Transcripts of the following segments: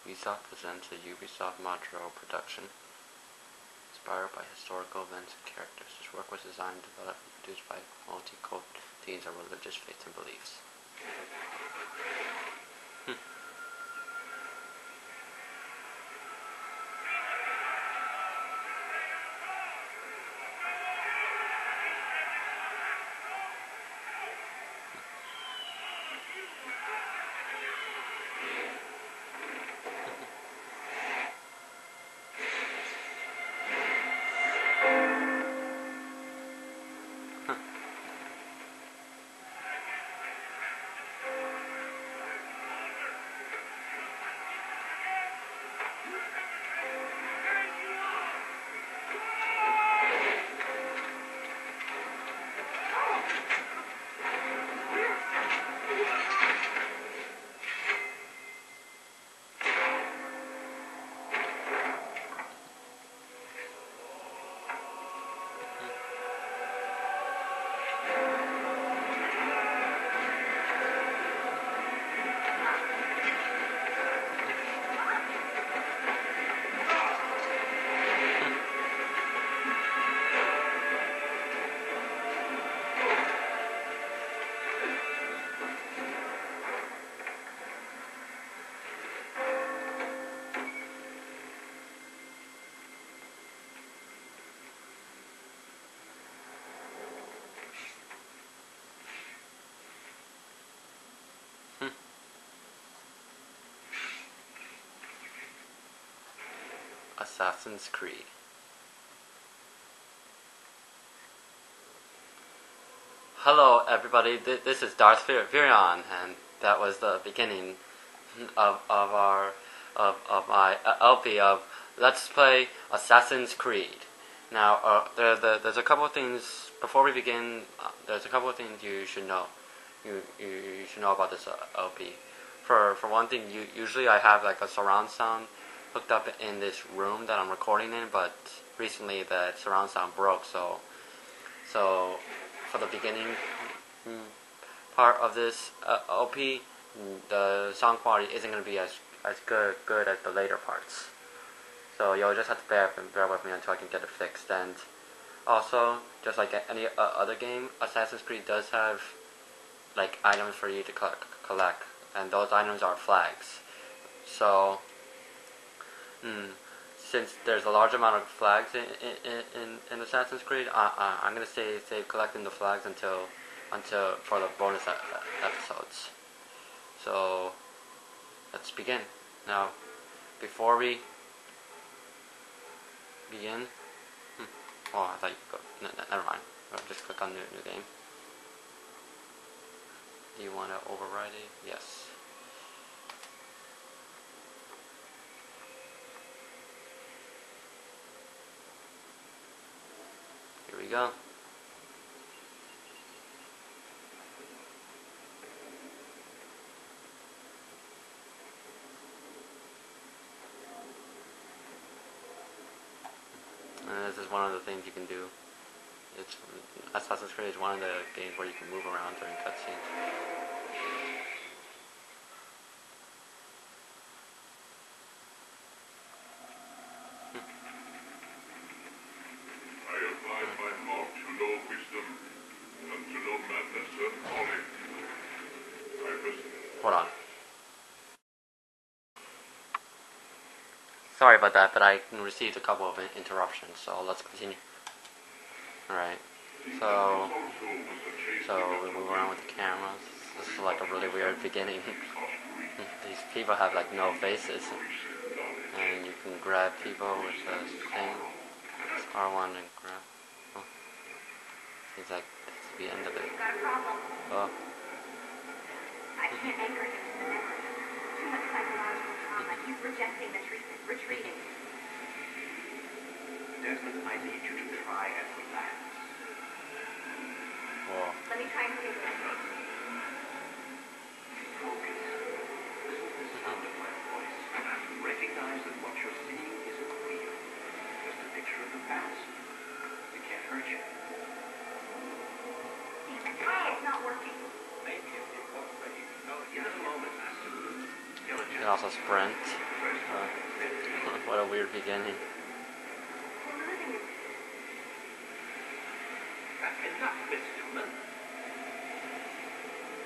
Ubisoft presents a Ubisoft Montreal production inspired by historical events and characters. This work was designed, developed, and produced by multicultural teams of religious faiths and beliefs. Assassin's Creed. Hello everybody, this is Darth Virion, and that was the beginning of my LP of Let's Play Assassin's Creed. Now, there's a couple of things, before we begin, there's a couple of things you should know. You should know about this LP. For one thing, usually I have like a surround sound hooked up in this room that I'm recording in, but recently the surround sound broke, so for the beginning part of this LP, the sound quality isn't going to be as good as the later parts. So you'll just have to bear with me until I can get it fixed. And also, just like any other game, Assassin's Creed does have like items for you to collect, and those items are flags. So since there's a large amount of flags in Assassin's Creed, I'm gonna stay collecting the flags until for the bonus episodes. So let's begin. Now, before we begin, oh, I thought you could go. Never mind. I'll just click on new game. Do you want to override it? Yes. Here we go. This is one of the things you can do. Assassin's Creed is one of the games where you can move around during cutscenes. Hold on. Sorry about that, but I received a couple of interruptions, so let's continue. Alright. So we move around with the cameras. This is like a really weird beginning. These people have like no faces. And you can grab people with this thing. It's R1 and grab. Oh. Seems like that's the end of it. Oh. I can't anchor him to the network. Too much psychological trauma. He's rejecting the treatment, retreating. Desmond, I need you to try and relax. Whoa. Let me try and figure it out. Focus. Listen to the sound of my voice. Recognize that what you're seeing isn't real. Just a picture of the past. It can't hurt you. Damn it. It's not working. Maybe if you walk away, you can know in a moment. You can also sprint. What a weird beginning. We're losing him. That's enough, Miss Newman.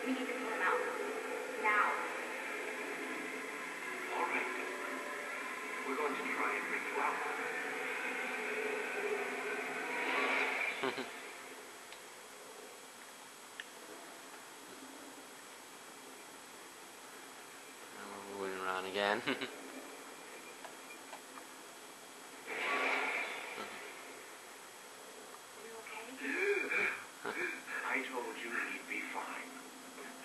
We need to pull him out. Now. All right, Desmond. We're going to try and bring you out. We're moving around again. I told you he'd be fine.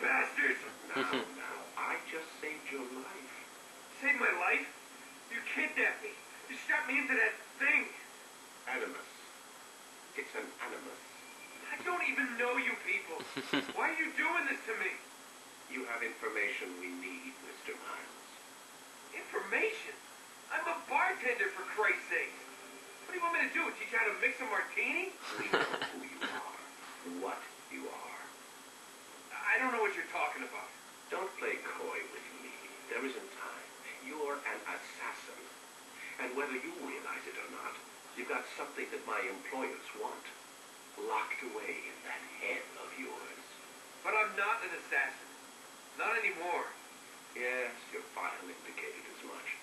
Bastards! Now, I just saved your life. Saved my life? You kidnapped me. You strapped me into that thing. Animus. It's an animus. I don't even know you people. Why are you doing this to me? You have information we need, Mr. Miles. Information? I'm a bartender, for Christ's sake. What do you want me to do? Teach you how to mix a martini? We know who you are. What you are. I don't know what you're talking about. Don't play coy with me. There isn't time. You're an assassin. And whether you realize it or not, you've got something that my employers want. Locked away in that head of yours. But I'm not an assassin. Not anymore. Yes, your file indicated as much.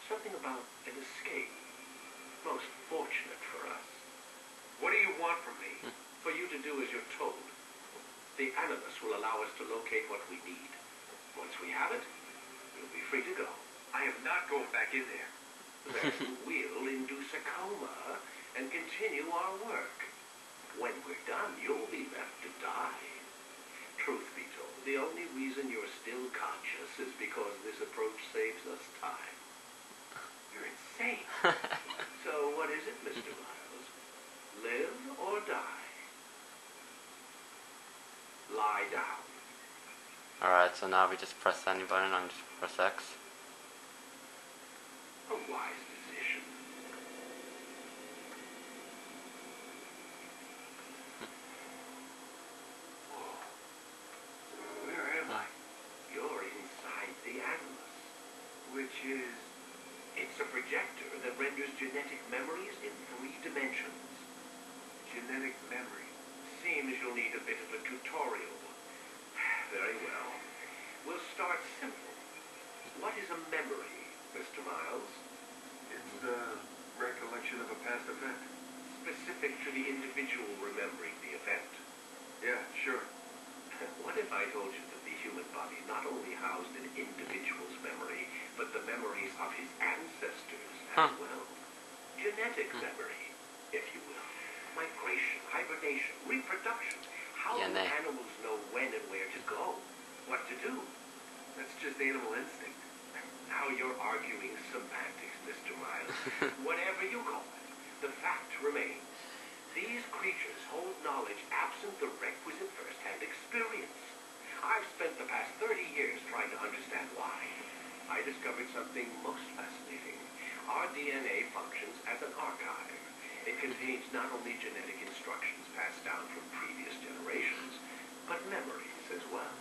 Something about an escape. Most fortunate for us. What do you want from me? For you to do as you're told. The Anibus will allow us to locate what we need. Once we have it, you'll be free to go. I am not going back in there. Then we'll induce a coma and continue our work. When we're done, you'll be left to die. Truth be told, the only reason you're still conscious is because this approach saves us time. You're insane. So what is it, Mr. Miles? Live or die? Lie down. Alright, so now we just press any button and just press X. A wise decision. Where am I? You're inside the Animus. Which is... It's a projector that renders genetic memories in 3 dimensions. genetic memory. Seems you'll need a bit of a tutorial. Very well. We'll start simple. What is a memory, Mr. Miles? It's the recollection of a past event. Specific to the individual remembering the event. Yeah, sure. What if I told you that the human body not only housed an individual's memory, but the memories of his ancestors as well? Genetic memory, if you will. Migration, hibernation, reproduction. How do animals know when and where to go? What to do? That's just animal instinct. Now you're arguing semantics, Mr. Miles. Whatever you call it, the fact remains. These creatures hold knowledge absent the requisite first-hand experience. I've spent the past 30 years trying to understand why. I discovered something most fascinating. Our DNA functions as an archive. It contains not only genetic instructions passed down from previous generations, but memories as well.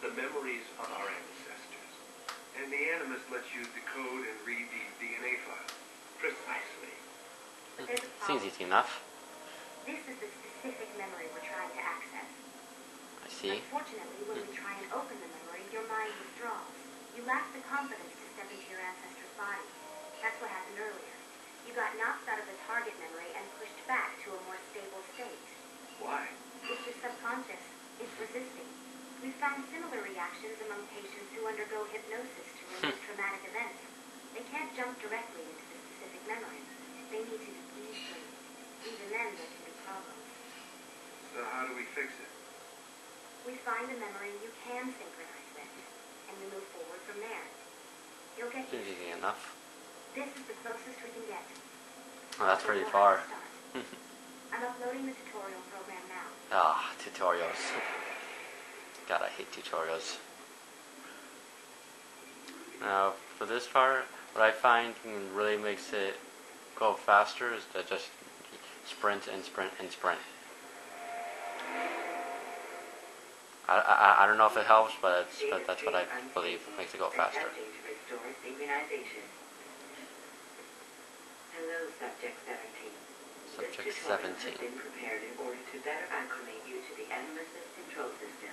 The memories of our ancestors. And the Animus lets you decode and read these DNA files. Precisely. But there's a Seems problem. easy enough. This is the specific memory we're trying to access. I see. Unfortunately, when we try and open the memory, your mind withdraws. You lack the confidence to step into your ancestor's body. That's what happened earlier. You got knocked out of the target memory and pushed back to a more stable state. Why? It's your subconscious. It's resisting. We've found similar reactions among patients who undergo hypnosis to remove traumatic events. They can't jump directly into the specific memory. They need to ease them. Even then, there can be problems. So how do we fix it? We find a memory you can synchronize with, and we move forward from there. You'll get Seems used to easy it. enough. This is the closest we can get. Oh, that's pretty We'll far. have to start. I'm uploading the tutorial program now. Ah, tutorials. God, I hate tutorials. Now, for this part, what I find really makes it go faster is to just sprint and sprint and sprint. I don't know if it helps, but that's what I believe makes it go faster. restore synchronization. Hello, Subject 17. Subject This tutorial 17. has been prepared in order to better acclimate you to the Anibus control system.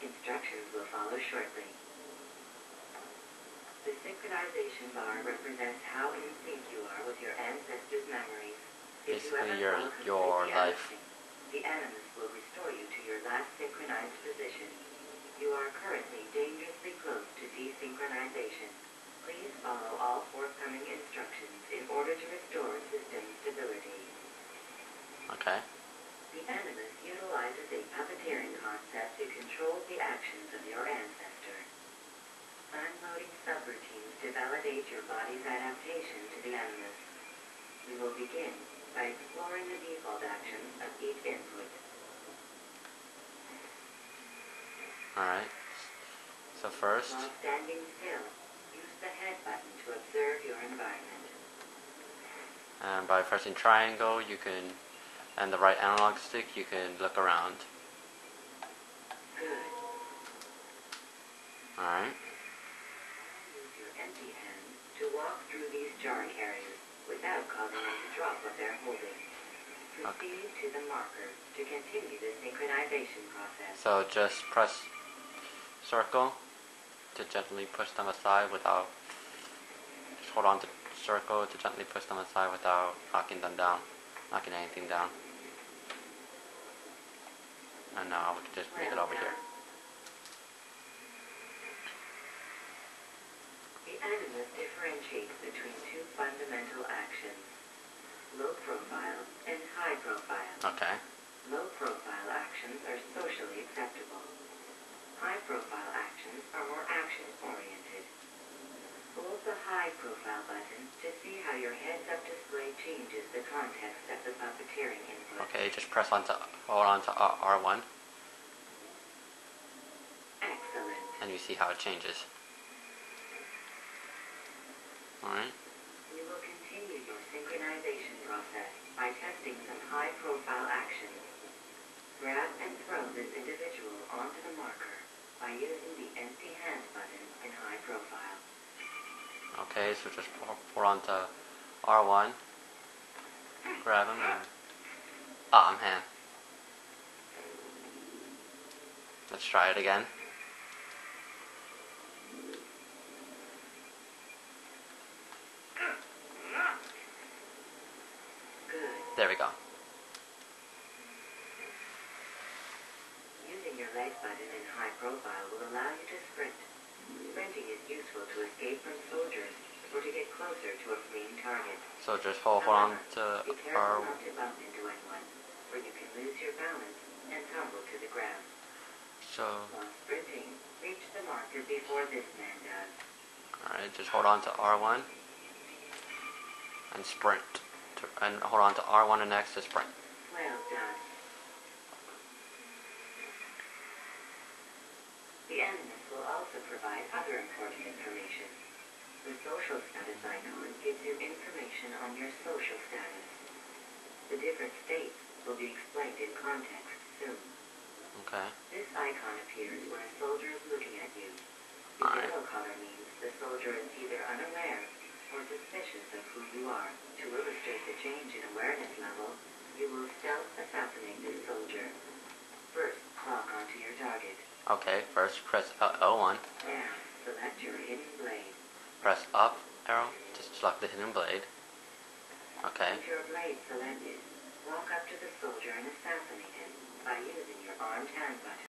Instructions will follow shortly. The synchronization bar represents how in sync you are with your ancestors' memories. If you Basically, ever your fall life. completely out of sync, the Anibus will restore you to your last synchronized position. You are currently dangerously close to desynchronization. Please follow all forthcoming instructions in order to restore system stability. Okay. The Anibus utilizes a puppeteering concept to control the actions of your ancestor. Unloading subroutines to validate your body's adaptation to the Anibus. We will begin by exploring the default actions of each input. Alright. So first, While standing still, use the head button to observe your environment. and by pressing triangle, you can, and the right analog stick, you can look around. Good. Alright. Use your empty hand to walk through these jarring areas without causing them to drop what they're holding. Proceed to the marker to continue the synchronization process. So just press circle to gently push them aside without, just hold on to circle to gently push them aside without knocking them down, knocking anything down. And now we can just make it over here. The Anibus differentiates between two fundamental actions, low profile and high profile. Okay. Low profile actions are socially acceptable. High profile actions are more action oriented. Hold the high profile button to see how your heads up display changes the context of the puppeteering input. Okay, just hold on to R1, Excellent. and you see how it changes. Alright. We will continue your synchronization process by testing some high profile actions. Grab and throw this individual onto the marker by using the empty hand button in high profile. Okay, so just hold on to R1, grab him, and man. Let's try it again. Good. There we go. Using your leg button in high profile will allow you to sprint. Sprinting is useful to escape from soldiers or to get closer to a fleeing target. So just hold on to Be careful R. not to bump into anyone, or you can lose your balance and tumble to the ground. So, While sprinting, reach the marker before this man does. alright, just hold on to R1 and sprint. And hold on to R1 and X to sprint. Well done. The Anibus will also provide other important information. The social status icon gives you information on your social status. The different states will be explained in context soon. Okay. This icon appears when a soldier is looking at you. The Alright. yellow color means the soldier is either unaware or suspicious of who you are. To illustrate the change in awareness level, you will stealth assassinate this soldier. First, lock onto your target. Okay, first press L1. Now, select your hidden blade. Press up arrow to select the hidden blade. Okay. With your blade selected, walk up to the soldier and assassinate him by using your armed hand button.